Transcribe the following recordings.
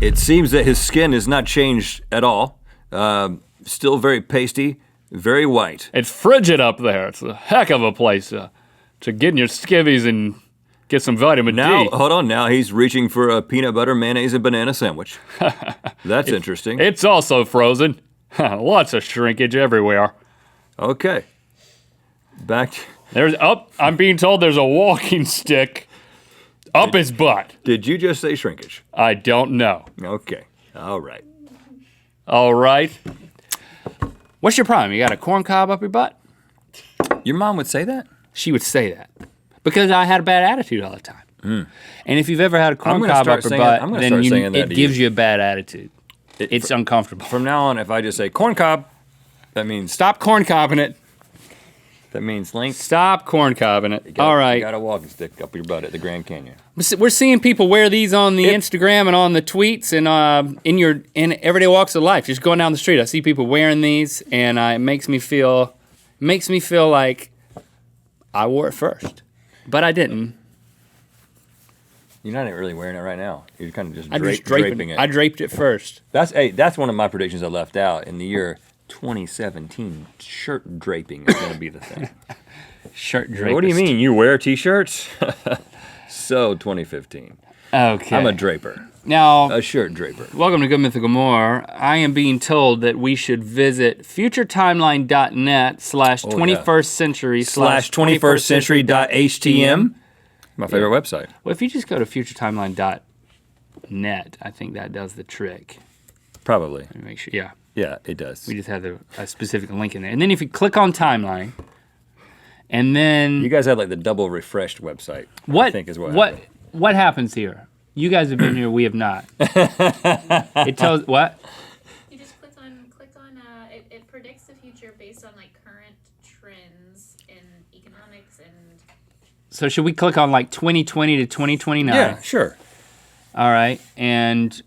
It seems that his skin has not changed at all. Still very pasty, very white. It's frigid up there. It's a heck of a place to get in your skivvies and get some vitamin Now, D. hold on. Now he's reaching for a peanut butter, mayonnaise, and banana sandwich. That's interesting. It's also frozen. Lots of shrinkage everywhere. Okay. Back. I'm being told there's a walking stick up his butt. Did you just say shrinkage? I don't know. Okay. All right. All right. What's your problem? You got a corn cob up your butt? Your mom would say that? She would say that. Because I had a bad attitude all the time. And if you've ever had a corn cob up your butt, then it gives you a bad attitude. It's uncomfortable. From now on, if I just say corn cob, that means... Stop corn cobbing it. That means Link. Stop corn cobbing it. All right. You got a walking stick up your butt at the Grand Canyon. We're seeing people wear these on the Instagram and on the tweets and in everyday walks of life. Just going down the street, I see people wearing these, and it makes me feel like I wore it first, but I didn't. You're not really wearing it right now. You're kind of just draping it. I draped it first. That's one of my predictions I left out in the year 2017. Shirt draping is going to be the thing. Shirt draping. What do you mean? You wear T-shirts? So 2015. Okay. I'm a draper. Now, a shirt draper. Welcome to Good Mythical More. I am being told that we should visit futuretimeline.net /21st century /21st century.htm. My favorite website. Well, if you just go to futuretimeline.net, I think that does the trick. Probably. Let me make sure. Yeah. Yeah, it does. We just have a specific link in there. And then if you click on timeline, and then... You guys had like the double refreshed website, I think is what happened. What happens here? You guys have been here, we have not. It tells, what? You just click on it predicts the future based on like current trends in economics and... So should we click on like 2020 to 2029? Yeah, sure. All right, and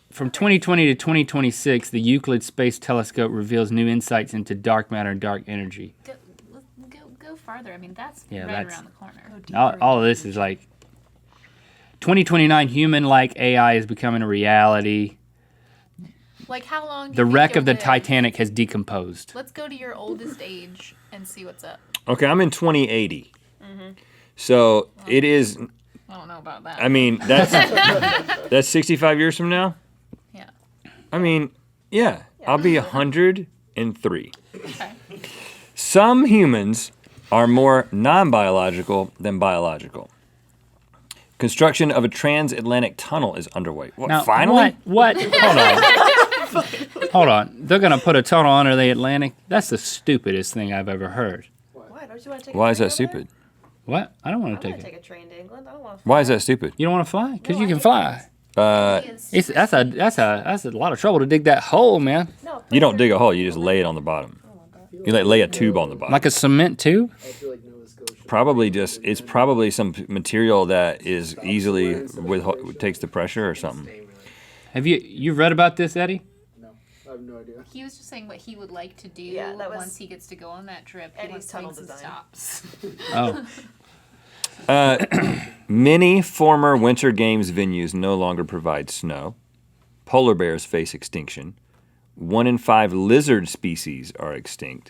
from 2020 to 2026, the Euclid Space Telescope reveals new insights into dark matter and dark energy. Go farther. I mean, that's around the corner. All of this is like 2029. Human-like AI is becoming a reality. Like how long? The wreck of the Titanic has decomposed. Let's go to your oldest age and see what's up. Okay, I'm in 2080. So it is. I don't know about that. I mean, that's 65 years from now. Yeah. I mean, yeah. I'll be 103. Okay. Some humans are more non-biological than biological. Construction of a transatlantic tunnel is underway. What, now, finally? What? Hold on. Hold on. They're going to put a tunnel under the Atlantic? That's the stupidest thing I've ever heard. Why? Don't you want to take Why a is train that over there? stupid? What? I don't want to take it. take a train to England. I don't want to fly. Why is that stupid? You don't want to fly? Because you can fly. Uh, That's a lot of trouble to dig that hole, man. No, you don't dig a hole. You just lay it on the bottom. You like lay a tube on the bottom. Like a cement tube? Probably just, it's probably some material that is easily, takes the pressure or something. Have you read about this, Eddie? No, I have no idea. He was just saying what he would like to do once he gets to go on that trip. Eddie's tunnel and design. stops. Oh. Many former Winter Games venues no longer provide snow. Polar bears face extinction. 1 in 5 lizard species are extinct.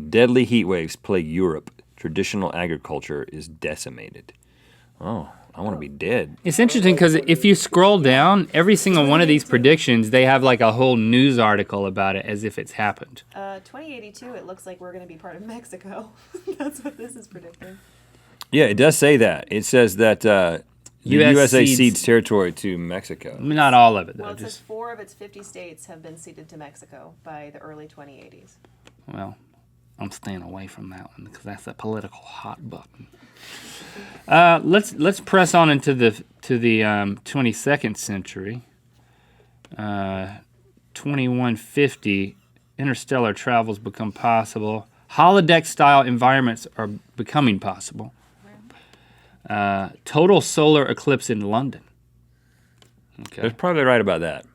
Deadly heat waves plague Europe. Traditional agriculture is decimated. Oh, I want to be dead. It's interesting because if you scroll down, every single one of these predictions, they have like a whole news article about it as if it's happened. 2082, it looks like we're going to be part of Mexico. That's what this is predicting. Yeah, it does say that. It says that the USA cedes territory to Mexico. Not all of it, though. Well, it says 4 of its 50 states have been ceded to Mexico by the early 2080s. Well, I'm staying away from that one because that's a political hot button. Let's press on into the 22nd century. 2150, interstellar travels become possible. Holodeck-style environments are becoming possible. Total solar eclipse in London. Okay. They're probably right about that.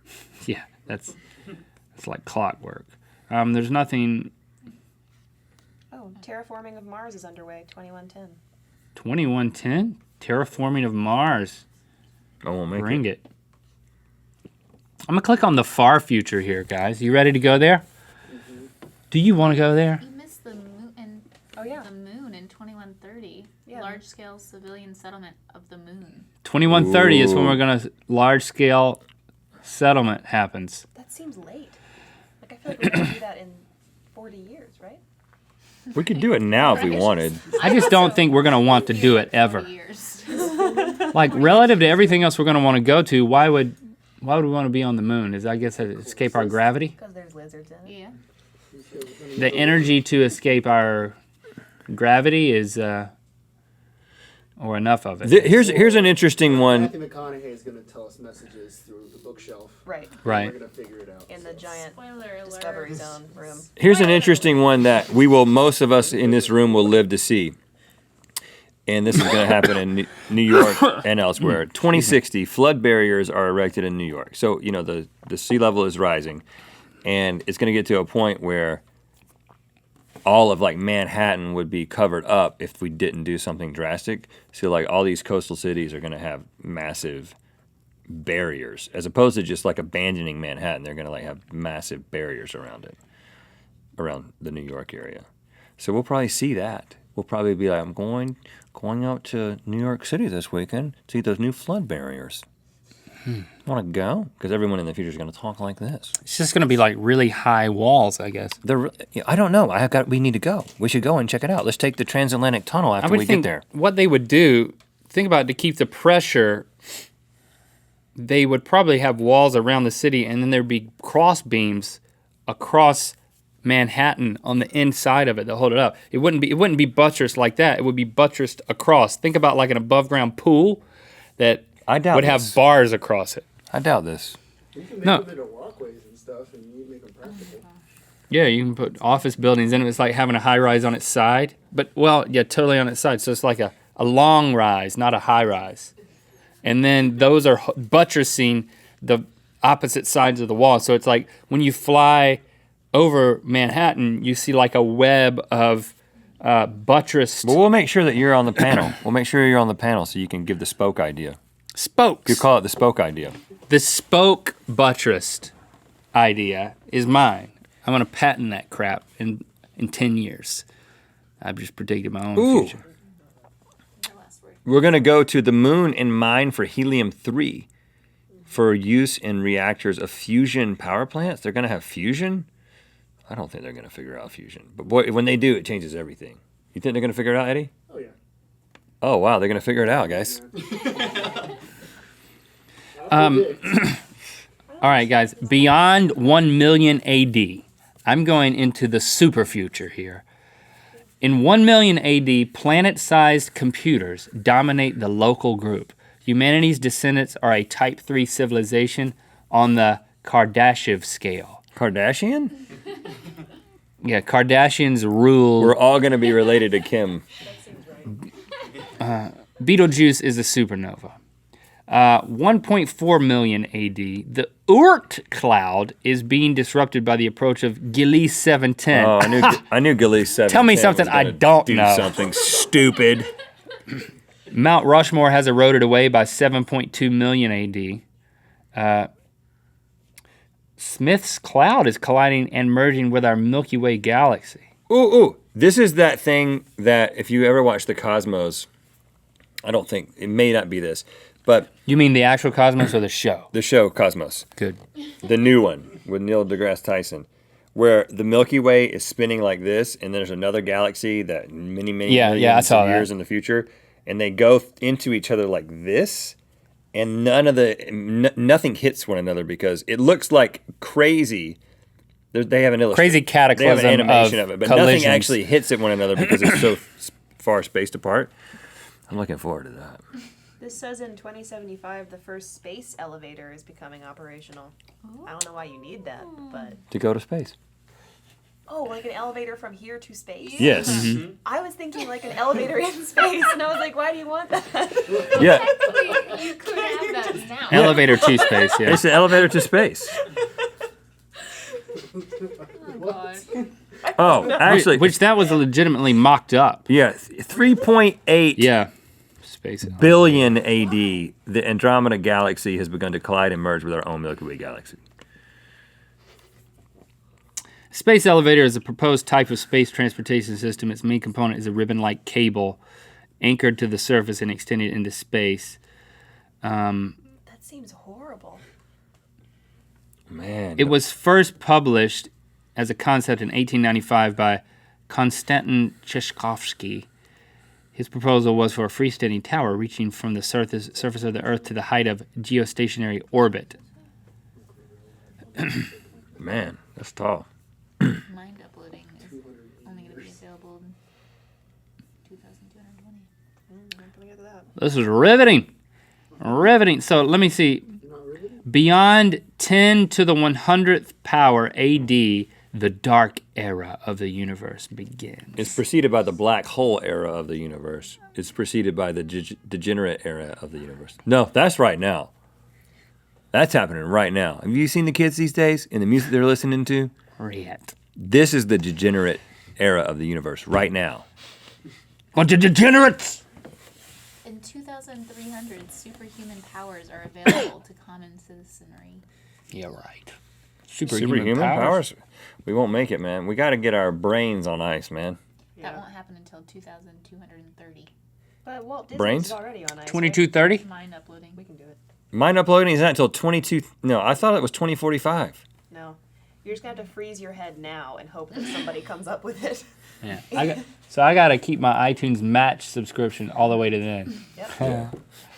Yeah, that's like clockwork. There's nothing. Oh, terraforming of Mars is underway, 2110. 2110? Terraforming of Mars. I won't make Bring it. I'm gonna click on the far future here, guys. You ready to go there? Do you want to go there? You missed the moon in the moon in 2130. Yeah. Large-scale civilian settlement of the moon. 2130 is when Ooh. we're gonna large-scale settlement happens. That seems late. Like I feel like we can do that in 40 years, right? We could do it now if we wanted. I just don't think we're gonna want to do it ever. 40 years. Like relative to everything else we're gonna want to go to, why would we want to be on the moon? Is I guess to escape our gravity? Because there's lizards in it. Yeah. The energy to escape our gravity is, or enough of it. Here's an interesting one. Matthew McConaughey is going to tell us messages through the bookshelf. Right. Right. We're going to figure it out. In the giant Spoiler alert. Discovery Zone room. Here's an interesting one that most of us in this room will live to see. And this is going to happen in New York and elsewhere. 2060, flood barriers are erected in New York. So, the sea level is rising. And it's going to get to a point where all of like Manhattan would be covered up if we didn't do something drastic. So like all these coastal cities are going to have massive barriers as opposed to just like abandoning Manhattan. They're going to like have massive barriers around it, around the New York area. So we'll probably see that. We'll probably be like, I'm going out to New York City this weekend to see those new flood barriers. Want to go? Because everyone in the future is going to talk like this. It's just gonna be like really high walls, I guess. I don't know. We need to go. We should go and check it out. Let's take the transatlantic tunnel after I would we think get there. what they would do, think about it, to keep the pressure, they would probably have walls around the city and then there'd be cross beams across Manhattan on the inside of it that hold it up. It wouldn't be buttressed like that. It would be buttressed across. Think about like an above ground pool that I doubt would have this. bars across it. I doubt this. You can make No. them into walkways and stuff, and you make them practical. Yeah, you can put office buildings in it. It's like having a high rise on its side. But, totally on its side. So it's like a long rise, not a high rise. And then those are buttressing the opposite sides of the wall. So it's like when you fly over Manhattan, you see like a web of buttressed Well, we'll make sure that you're on the panel. We'll make sure you're on the panel so you can give the spoke idea. spokes. You call it the spoke idea. The spoke buttressed idea is mine. I'm going to patent that crap in 10 years. I've just predicted my own Ooh. future. The last word. We're going to go to the moon and mine for helium-3 for use in reactors of fusion power plants. They're going to have fusion? I don't think they're going to figure out fusion. But boy, when they do, it changes everything. You think they're going to figure it out, Eddie? Oh, yeah. Oh, wow, they're going to figure it out, guys. All right, guys. Beyond 1 million AD, I'm going into the super future here. In 1 million AD, planet-sized computers dominate the local group. Humanity's descendants are a Type 3 civilization on the Kardashev scale. Kardashian? Yeah, Kardashians rule. We're all going to be related to Kim. Betelgeuse is a supernova. 1.4 million AD, the Oort cloud is being disrupted by the approach of Gliese 710. Oh, I knew Gliese 710 Tell me was something I gonna don't do know. something stupid. Mount Rushmore has eroded away by 7.2 million AD. Smith's cloud is colliding and merging with our Milky Way galaxy. Ooh. This is that thing that if you ever watch the Cosmos, I don't think, it may not be this, but You mean the actual cosmos or the show? the show Cosmos, Good. the new one with Neil deGrasse Tyson, where the Milky Way is spinning like this, and there's another galaxy that many Yeah, I millions saw of that. years in the future, and they go into each other like this, and nothing hits one another because it looks like crazy. They have an illustration. Crazy cataclysm They have an animation of of it, but collisions. nothing actually hits at one another because it's so far spaced apart. I'm looking forward to that. This says in 2075 the first space elevator is becoming operational. I don't know why you need that, but To go to space. like an elevator from here to space. Yes. Mm-hmm. I was thinking like an elevator in space, and I was like, why do you want that? Yeah. Technically, you could have that now. Elevator to space, yeah. It's an elevator to space. Oh, God. Oh, actually, Which that was legitimately mocked up. yeah, 3.8 Yeah. space. billion AD, the Andromeda Galaxy has begun to collide and merge with our own Milky Way galaxy. Space elevator is a proposed type of space transportation system. Its main component is a ribbon-like cable anchored to the surface and extended into space. That seems horrible. Man. It was first published as a concept in 1895 by Konstantin Cheskovsky. His proposal was for a freestanding tower reaching from the surface of the Earth to the height of geostationary orbit. Man, that's tall. Mind uploading is only going to be available in 2,220. I'm gonna get to that. This is riveting. Riveting. So let me see. Beyond 10 to the 100th power AD, the dark era of the universe begins. It's preceded by the black hole era of the universe. It's preceded by the degenerate era of the universe. No, that's right now. That's happening right now. Have you seen the kids these days and the music they're listening to? Rhett. This is the degenerate era of the universe right now. Bunch of degenerates! In 2,300, superhuman powers are available to common citizenry. Yeah, right. Superhuman powers? We won't make it, man. We got to get our brains on ice, man. That won't happen until 2,230. But Walt Disney's Brains? already on ice. 2230? Mind uploading. We can do it. Mine uploading is not until 22. No, I thought it was 2045. No. You're just gonna have to freeze your head now and hope that somebody comes up with it. Yeah. I got to keep my iTunes Match subscription all the way to then. Yep.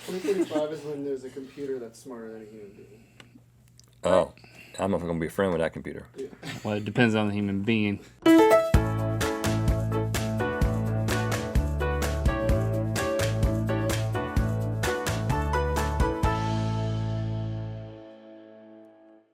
2045 is when there's a computer that's smarter than a human being. Oh, I'm not going to be a friend with that computer. Well, it depends on the human being.